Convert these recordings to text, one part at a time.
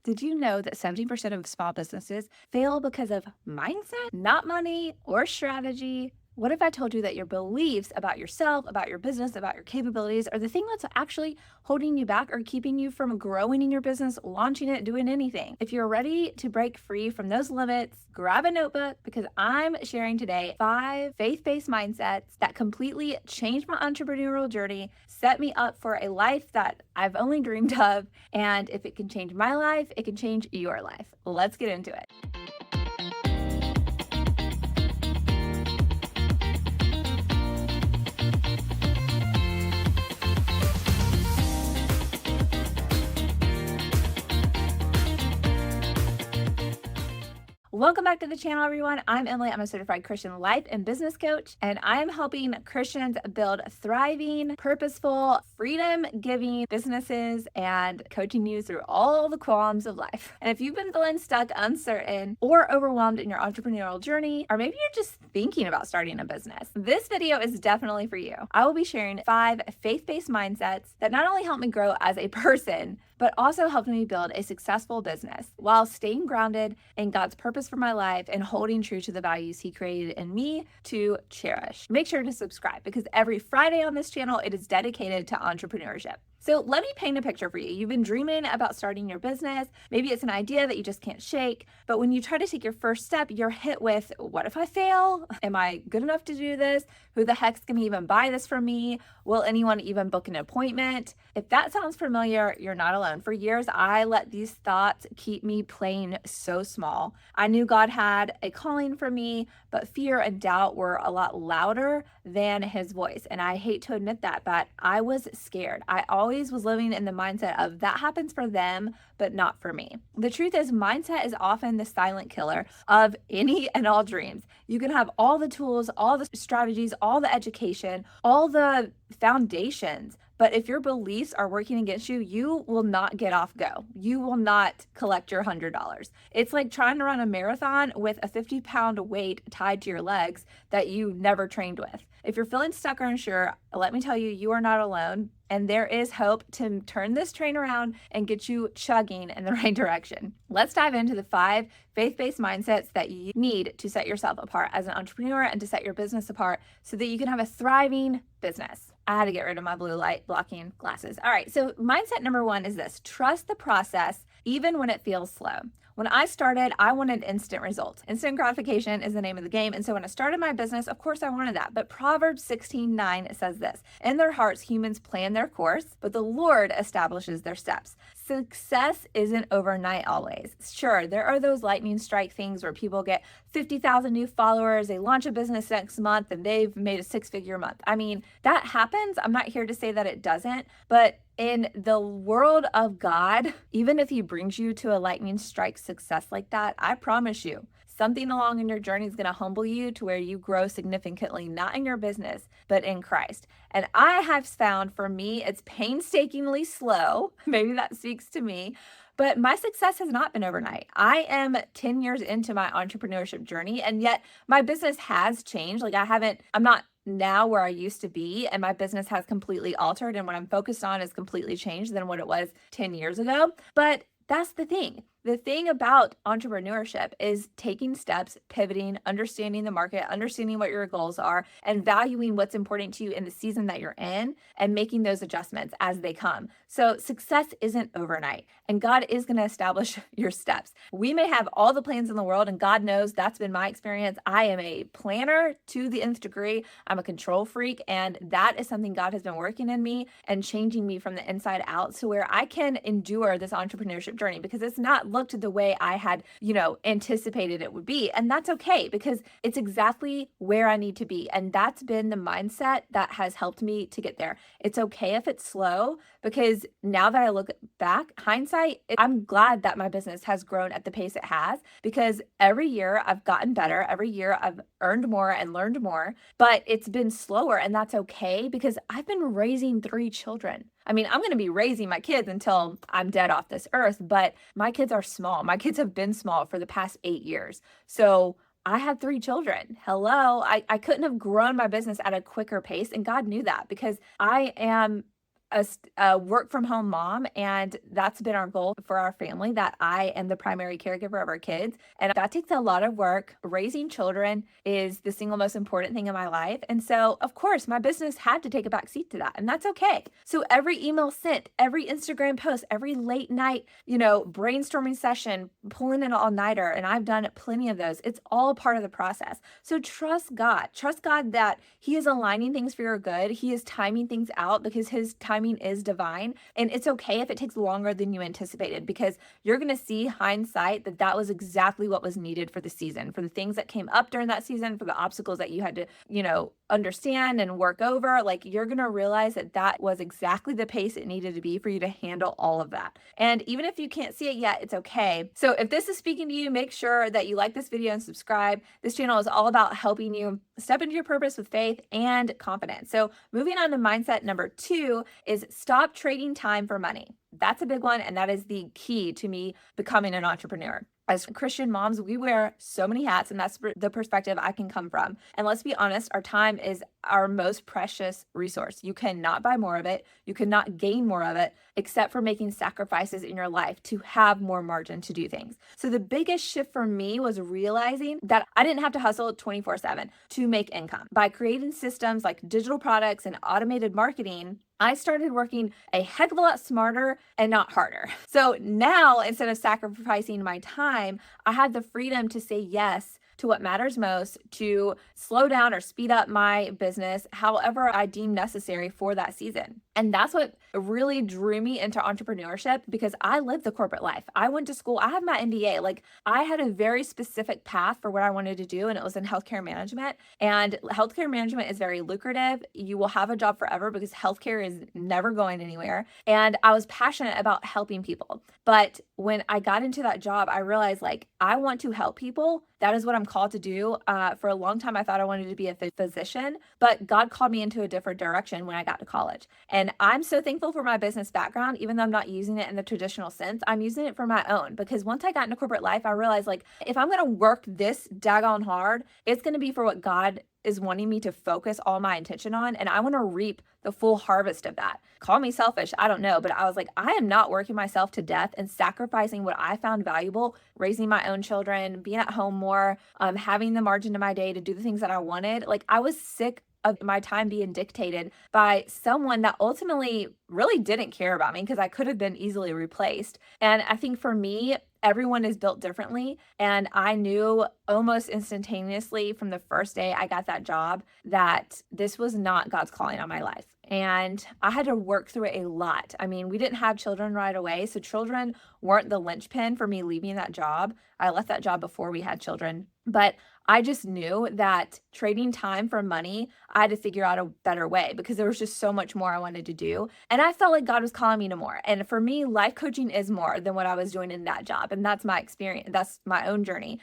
Did you know that 70% of small businesses fail because of mindset, not money or strategy? What if I told you that your beliefs about yourself, about your business, about your capabilities are the thing that's actually holding you back or keeping you from growing in your business, launching it, doing anything? If you're ready to break free from those limits, grab a notebook because I'm sharing today 5 faith-based mindsets that completely changed my entrepreneurial journey, set me up for a life that I've only dreamed of, and if it can change my life, it can change your life. Let's get into it. Welcome back to the channel, everyone. I'm Emily. I'm a certified Christian life and business coach, and I am helping Christians build thriving, purposeful, freedom-giving businesses and coaching you through all the qualms of life. And if you've been feeling stuck, uncertain, or overwhelmed in your entrepreneurial journey, or maybe you're just thinking about starting a business, this video is definitely for you. I will be sharing 5 faith-based mindsets that not only help me grow as a person, but also helped me build a successful business while staying grounded in God's purpose for my life and holding true to the values He created in me to cherish. Make sure to subscribe because every Friday on this channel, it is dedicated to entrepreneurship. So let me paint a picture for you. You've been dreaming about starting your business. Maybe it's an idea that you just can't shake, but when you try to take your first step, you're hit with, what if I fail? Am I good enough to do this? Who the heck's gonna even buy this from me? Will anyone even book an appointment? If that sounds familiar, you're not alone. For years, I let these thoughts keep me playing so small. I knew God had a calling for me, but fear and doubt were a lot louder than His voice. And I hate to admit that, but I was scared. I always was living in the mindset of that happens for them, but not for me. The truth is, mindset is often the silent killer of any and all dreams. You can have all the tools, all the strategies, all the education, all the foundations, but if your beliefs are working against you, you will not get off go. You will not collect your $100. It's like trying to run a marathon with a 50-pound weight tied to your legs that you never trained with. If you're feeling stuck or unsure, let me tell you, you are not alone. And there is hope to turn this train around and get you chugging in the right direction. Let's dive into the 5 faith-based mindsets that you need to set yourself apart as an entrepreneur and to set your business apart so that you can have a thriving business. I had to get rid of my blue light blocking glasses. All right, so mindset number 1 is this: trust the process even when it feels slow. When I started, I wanted instant results. Instant gratification is the name of the game. And so when I started my business, of course I wanted that. But Proverbs 16:9 says this: in their hearts, humans plan their course, but the Lord establishes their steps. Success isn't overnight always. Sure, there are those lightning strike things where people get 50,000 new followers, they launch a business next month, and they've made a 6-figure month. I mean, that happens. I'm not here to say that it doesn't, but in the world of God, even if He brings you to a lightning strike success like that, I promise you, something along in your journey is going to humble you to where you grow significantly, not in your business, but in Christ. And I have found for me, it's painstakingly slow. Maybe that speaks to me. But my success has not been overnight. I am 10 years into my entrepreneurship journey, and yet my business has changed. Like I'm not now where I used to be, and my business has completely altered, and what I'm focused on is completely changed than what it was 10 years ago. But that's the thing. The thing about entrepreneurship is taking steps, pivoting, understanding the market, understanding what your goals are, and valuing what's important to you in the season that you're in and making those adjustments as they come. So success isn't overnight, and God is going to establish your steps. We may have all the plans in the world, and God knows that's been my experience. I am a planner to the nth degree. I'm a control freak, and that is something God has been working in me and changing me from the inside out to where I can endure this entrepreneurship journey because it's not looked the way I had, anticipated it would be. And that's okay because it's exactly where I need to be. And that's been the mindset that has helped me to get there. It's okay if it's slow because now that I look back, hindsight, I'm glad that my business has grown at the pace it has because every year I've gotten better. Every year I've earned more and learned more, but it's been slower, and that's okay because I've been raising 3 children. I mean, I'm going to be raising my kids until I'm dead off this earth, but my kids are small. My kids have been small for the past 8 years. So I had 3 children. Hello. I couldn't have grown my business at a quicker pace. And God knew that because I am a work from home mom, and that's been our goal for our family, that I am the primary caregiver of our kids. And that takes a lot of work. Raising children is the single most important thing in my life. And so, of course, my business had to take a back seat to that, and that's okay. So every email sent, every Instagram post, every late night, brainstorming session, pulling an all-nighter, and I've done plenty of those. It's all part of the process. So trust God. Trust God that He is aligning things for your good. He is timing things out because His timing is divine. And it's okay if it takes longer than you anticipated, because you're going to see hindsight that that was exactly what was needed for the season, for the things that came up during that season, for the obstacles that you had to, understand and work over. Like, you're going to realize that that was exactly the pace it needed to be for you to handle all of that. And even if you can't see it yet, it's okay. So if this is speaking to you, make sure that you like this video and subscribe. This channel is all about helping you step into your purpose with faith and confidence. So moving on to mindset number 2 is stop trading time for money. That's a big one, and that is the key to me becoming an entrepreneur. As Christian moms, we wear so many hats, and that's the perspective I can come from. And let's be honest, our time is our most precious resource. You cannot buy more of it. You cannot gain more of it, except for making sacrifices in your life to have more margin to do things. So the biggest shift for me was realizing that I didn't have to hustle 24/7 to make income. By creating systems like digital products and automated marketing, I started working a heck of a lot smarter and not harder. So now, instead of sacrificing my time, I have the freedom to say yes to what matters most, to slow down or speed up my business however I deem necessary for that season. And that's what really drew me into entrepreneurship, because I lived the corporate life. I went to school, I have my MBA. Like, I had a very specific path for what I wanted to do, and it was in healthcare management. And healthcare management is very lucrative. You will have a job forever because healthcare is never going anywhere. And I was passionate about helping people. But when I got into that job, I realized, like, I want to help people. That is what I'm called to do. For a long time, I thought I wanted to be a physician, but God called me into a different direction when I got to college. And I'm so thankful for my business background, even though I'm not using it in the traditional sense. I'm using it for my own, because once I got into corporate life, I realized, like, if I'm going to work this daggone hard, it's going to be for what God is wanting me to focus all my attention on, and I want to reap the full harvest of that. Call me selfish, I don't know, but I was like, I am not working myself to death and sacrificing what I found valuable, raising my own children, being at home more, having the margin to my day to do the things that I wanted. Like, I was sick of my time being dictated by someone that ultimately really didn't care about me, because I could have been easily replaced. And I think for me, everyone is built differently. And I knew almost instantaneously from the first day I got that job that this was not God's calling on my life. And I had to work through it a lot. I mean, we didn't have children right away. So children weren't the linchpin for me leaving that job. I left that job before we had children. But I just knew that trading time for money, I had to figure out a better way, because there was just so much more I wanted to do. And I felt like God was calling me to more. And for me, life coaching is more than what I was doing in that job. And that's my experience. That's my own journey.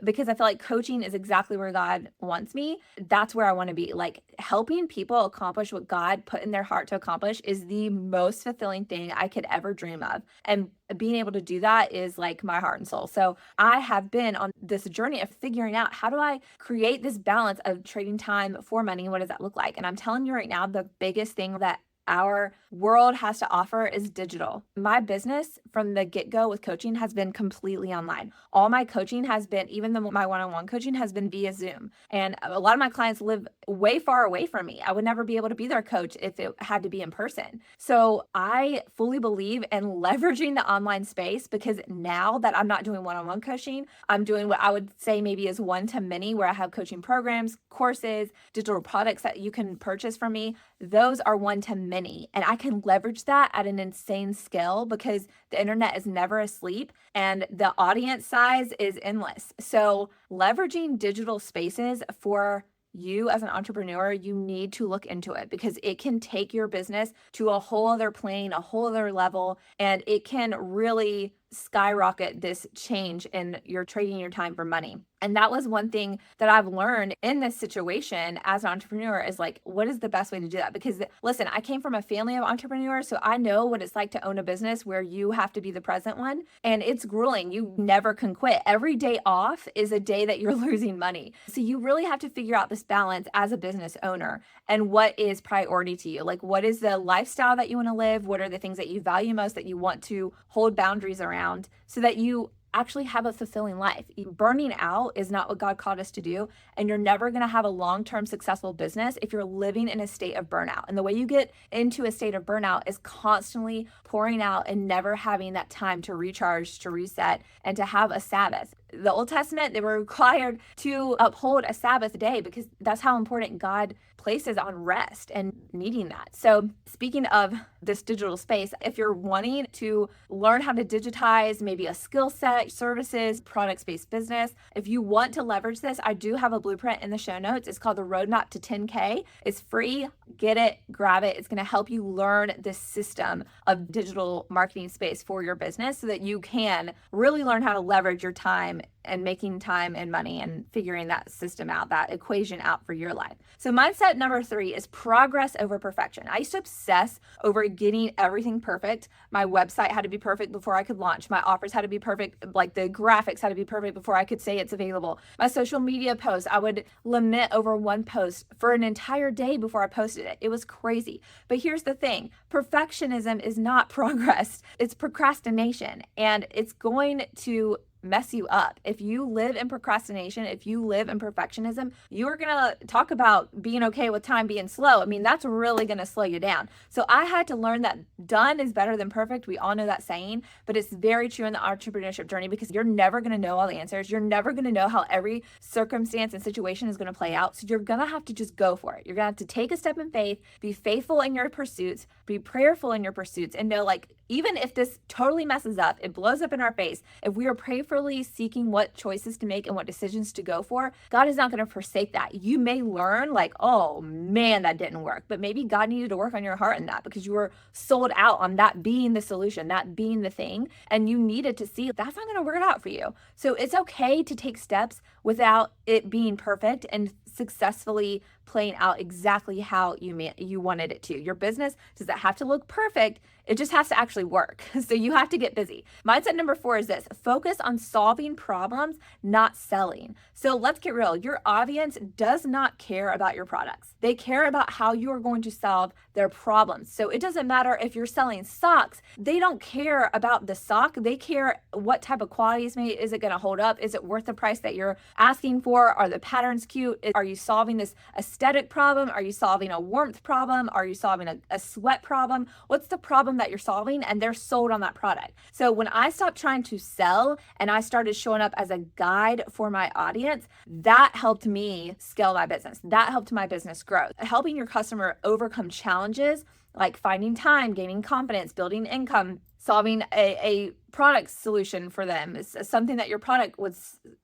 Because I feel like coaching is exactly where God wants me. That's where I want to be. Like, helping people accomplish what God put in their heart to accomplish is the most fulfilling thing I could ever dream of. And being able to do that is like my heart and soul. So I have been on this journey of figuring out, how do I create this balance of trading time for money? What does that look like? And I'm telling you right now, the biggest thing that our world has to offer is digital. My business from the get-go with coaching has been completely online. All my coaching has been, even my one-on-one coaching has been via Zoom. And a lot of my clients live way far away from me. I would never be able to be their coach if it had to be in person. So I fully believe in leveraging the online space, because now that I'm not doing one-on-one coaching, I'm doing what I would say maybe is one-to-many, where I have coaching programs, courses, digital products that you can purchase from me. Those are one-to-many. And I can leverage that at an insane scale, because the internet is never asleep and the audience size is endless. So leveraging digital spaces for you as an entrepreneur, you need to look into it, because it can take your business to a whole other plane, a whole other level, and it can really skyrocket this change in your trading your time for money. And that was one thing that I've learned in this situation as an entrepreneur is like, what is the best way to do that? Because listen, I came from a family of entrepreneurs, so I know what it's like to own a business where you have to be the present one. And it's grueling. You never can quit. Every day off is a day that you're losing money. So you really have to figure out this balance as a business owner and what is priority to you. Like, what is the lifestyle that you want to live? What are the things that you value most that you want to hold boundaries around so that you actually have a fulfilling life? Burning out is not what God called us to do. And you're never going to have a long-term successful business if you're living in a state of burnout. And the way you get into a state of burnout is constantly pouring out and never having that time to recharge, to reset, and to have a Sabbath. The Old Testament, they were required to uphold a Sabbath day because that's how important God places on rest and needing that. So speaking of this digital space, if you're wanting to learn how to digitize maybe a skill set, services, products-based business, if you want to leverage this, I do have a blueprint in the show notes. It's called the Roadmap to 10K. It's free. Get it, grab it. It's going to help you learn this system of digital marketing space for your business so that you can really learn how to leverage your time and making time and money and figuring that system out, that equation out for your life. So mindset number 3 is progress over perfection. I used to obsess over getting everything perfect. My website had to be perfect before I could launch. My offers had to be perfect. Like the graphics had to be perfect before I could say it's available. My social media posts, I would lament over one post for an entire day before I posted it. It was crazy. But here's the thing. Perfectionism is not progress. It's procrastination, and it's going to mess you up. If you live in procrastination, if you live in perfectionism, you're going to talk about being okay with time being slow. I mean, that's really going to slow you down. So I had to learn that done is better than perfect. We all know that saying, but it's very true in the entrepreneurship journey because you're never going to know all the answers. You're never going to know how every circumstance and situation is going to play out. So you're going to have to just go for it. You're going to have to take a step in faith, be faithful in your pursuits, be prayerful in your pursuits, and know, like, even if this totally messes up, it blows up in our face, if we are prayerfully seeking what choices to make and what decisions to go for, God is not going to forsake that. You may learn like, oh man, that didn't work, but maybe God needed to work on your heart in that because you were sold out on that being the solution, that being the thing, and you needed to see that's not going to work out for you. So it's okay to take steps without it being perfect and successfully playing out exactly how you wanted it to. Your business doesn't have to look perfect. It just has to actually work. So you have to get busy. Mindset number 4 is this: focus on solving problems, not selling. So let's get real. Your audience does not care about your products. They care about how you are going to solve their problems. So it doesn't matter if you're selling socks. They don't care about the sock. They care what type of quality is made. Is it going to hold up? Is it worth the price that you're asking for? Are the patterns cute? Are you solving this aesthetic problem? Are you solving a warmth problem? Are you solving a sweat problem? What's the problem that you're solving? And they're sold on that product. So when I stopped trying to sell and I started showing up as a guide for my audience, that helped me scale my business. That helped my business grow. Helping your customer overcome challenges like finding time, gaining confidence, building income, solving a product solution for them, is something that your product would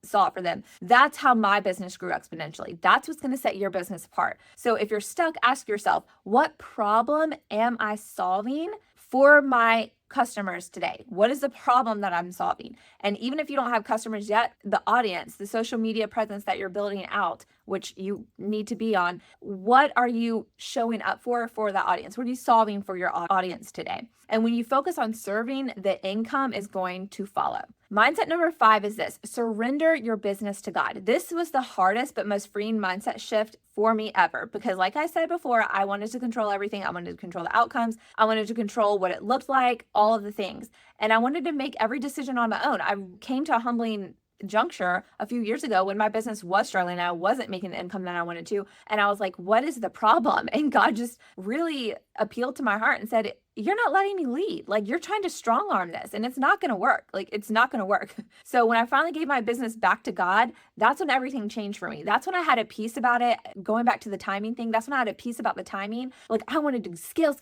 solve for them. That's how my business grew exponentially. That's what's going to set your business apart. So if you're stuck, ask yourself, what problem am I solving for my customers today? What is the problem that I'm solving? And even if you don't have customers yet, the audience, the social media presence that you're building out, which you need to be on, what are you showing up for the audience? What are you solving for your audience today? And when you focus on serving, the income is going to follow. Mindset number 5 is this: surrender your business to God. This was the hardest but most freeing mindset shift for me ever, because like I said before, I wanted to control everything. I wanted to control the outcomes. I wanted to control what it looked like, all of the things. And I wanted to make every decision on my own. I came to a humbling juncture a few years ago when my business was struggling and I wasn't making the income that I wanted to. And I was like, what is the problem? And God just really appealed to my heart and said, you're not letting me lead. Like, you're trying to strong arm this and it's not going to work. Like, it's not going to work. So when I finally gave my business back to God, that's when everything changed for me. That's when I had a peace about it. Going back to the timing thing, that's when I had a peace about the timing. Like, I wanted to scale,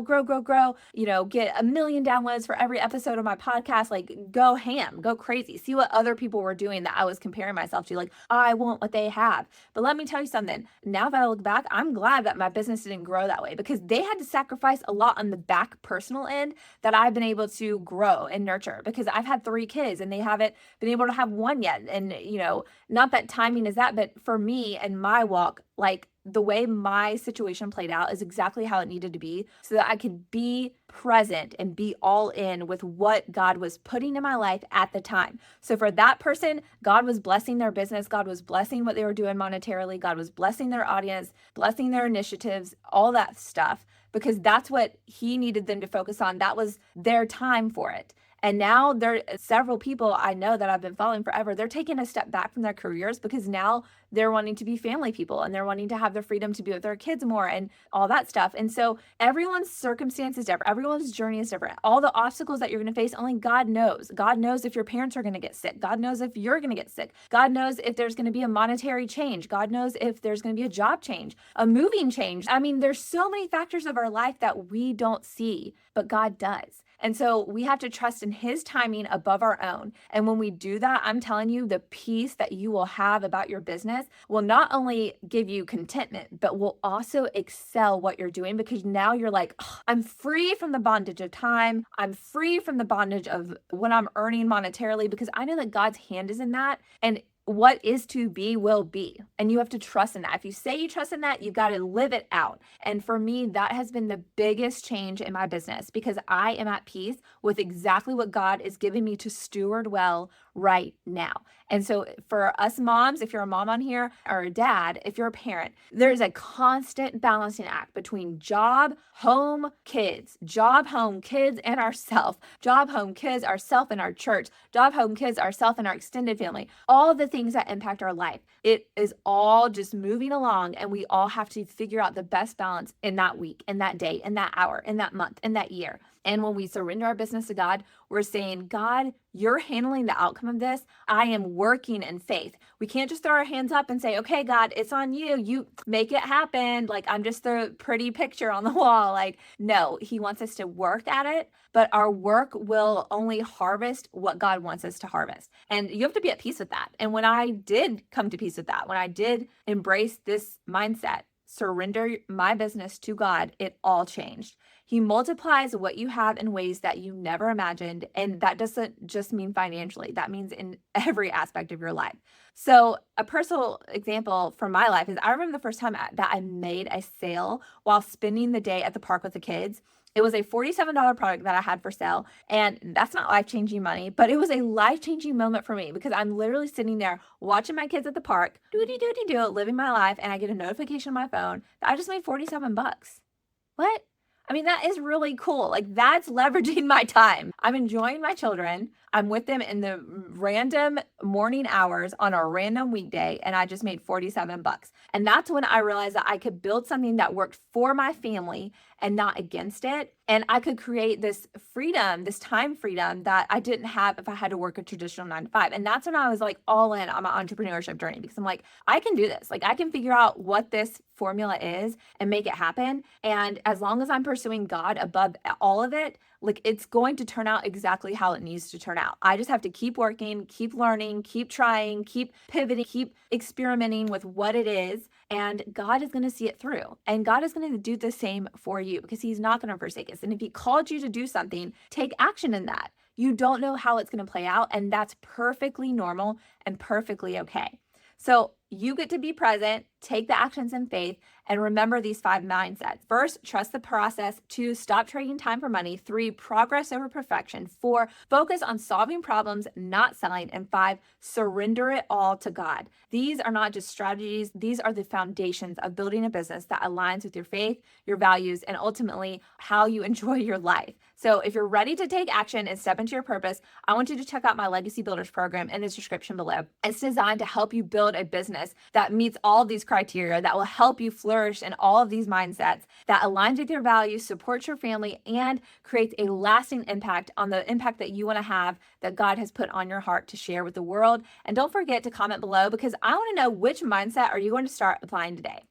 grow, get 1 million downloads for every episode of my podcast, like go ham, go crazy, see what other people were doing that I was comparing myself to. Like, I want what they have. But let me tell you something. Now that I look back, I'm glad that my business didn't grow that way because they had to sacrifice a lot on the back back personal end that I've been able to grow and nurture, because I've had 3 kids and they haven't been able to have one yet. And, not that timing is that, but for me and my walk, like the way my situation played out is exactly how it needed to be so that I could be present and be all in with what God was putting in my life at the time. So for that person, God was blessing their business. God was blessing what they were doing monetarily. God was blessing their audience, blessing their initiatives, all that stuff, because that's what he needed them to focus on. That was their time for it. And now there are several people I know that I've been following forever. They're taking a step back from their careers because now they're wanting to be family people and they're wanting to have the freedom to be with their kids more and all that stuff. And so everyone's circumstance is different. Everyone's journey is different. All the obstacles that you're going to face, only God knows. God knows if your parents are going to get sick. God knows if you're going to get sick. God knows if there's going to be a monetary change. God knows if there's going to be a job change, a moving change. I mean, there's so many factors of our life that we don't see, but God does. And so we have to trust in his timing above our own. And when we do that, I'm telling you, the peace that you will have about your business will not only give you contentment, but will also excel what you're doing, because now you're like, "Oh, I'm free from the bondage of time. I'm free from the bondage of what I'm earning monetarily, because I know that God's hand is in that. And what is to be will be. And you have to trust in that. If you say you trust in that, you got to live it out. And for me, that has been the biggest change in my business, because I am at peace with exactly what God is giving me to steward well right now. And so for us moms, if you're a mom on here, or a dad, if you're a parent, there's a constant balancing act between job, home, kids, job, home, kids, and ourself, job, home, kids, ourself, and our church, job, home, kids, ourself, and our extended family, all the things that impact our life. It is all just moving along, and we all have to figure out the best balance in that week, in that day, in that hour, in that month, in that year. And when we surrender our business to God, we're saying, God, you're handling the outcome of this. I am working in faith. We can't just throw our hands up and say, okay, God, it's on you. You make it happen. Like, I'm just the pretty picture on the wall. Like, no, he wants us to work at it, but our work will only harvest what God wants us to harvest. And you have to be at peace with that. And when I did come to peace with that, when I did embrace this mindset, surrender my business to God, it all changed. He multiplies what you have in ways that you never imagined. And that doesn't just mean financially, that means in every aspect of your life. So a personal example from my life is I remember the first time that I made a sale while spending the day at the park with the kids. It was a $47 product that I had for sale. And that's not life-changing money, but it was a life-changing moment for me, because I'm literally sitting there watching my kids at the park, doody-doody-do, living my life, and I get a notification on my phone that I just made 47 bucks. What? I mean, that is really cool. Like, that's leveraging my time. I'm enjoying my children. I'm with them in the random morning hours on a random weekday, and I just made 47 bucks. And that's when I realized that I could build something that worked for my family and not against it. And I could create this freedom, this time freedom that I didn't have if I had to work a traditional 9 to 5. And that's when I was like all in on my entrepreneurship journey, because I'm like, I can do this. Like, I can figure out what this formula is and make it happen. And as long as I'm pursuing God above all of it, like, it's going to turn out exactly how it needs to turn out. I just have to keep working, keep learning, keep trying, keep pivoting, keep experimenting with what it is. And God is going to see it through. And God is going to do the same for you, because he's not going to forsake us. And if he called you to do something, take action in that. You don't know how it's going to play out. And that's perfectly normal and perfectly okay. So you get to be present, take the actions in faith, and remember these 5 mindsets. First, trust the process. 2, stop trading time for money. 3, progress over perfection. 4, focus on solving problems, not selling. And 5, surrender it all to God. These are not just strategies. These are the foundations of building a business that aligns with your faith, your values, and ultimately how you enjoy your life. So if you're ready to take action and step into your purpose, I want you to check out my Legacy Builders program in the description below. It's designed to help you build a business that meets all of these criteria, that will help you flourish in all of these mindsets, that aligns with your values, supports your family, and creates a lasting impact on the impact that you want to have, that God has put on your heart to share with the world. And don't forget to comment below, because I want to know, which mindset are you going to start applying today?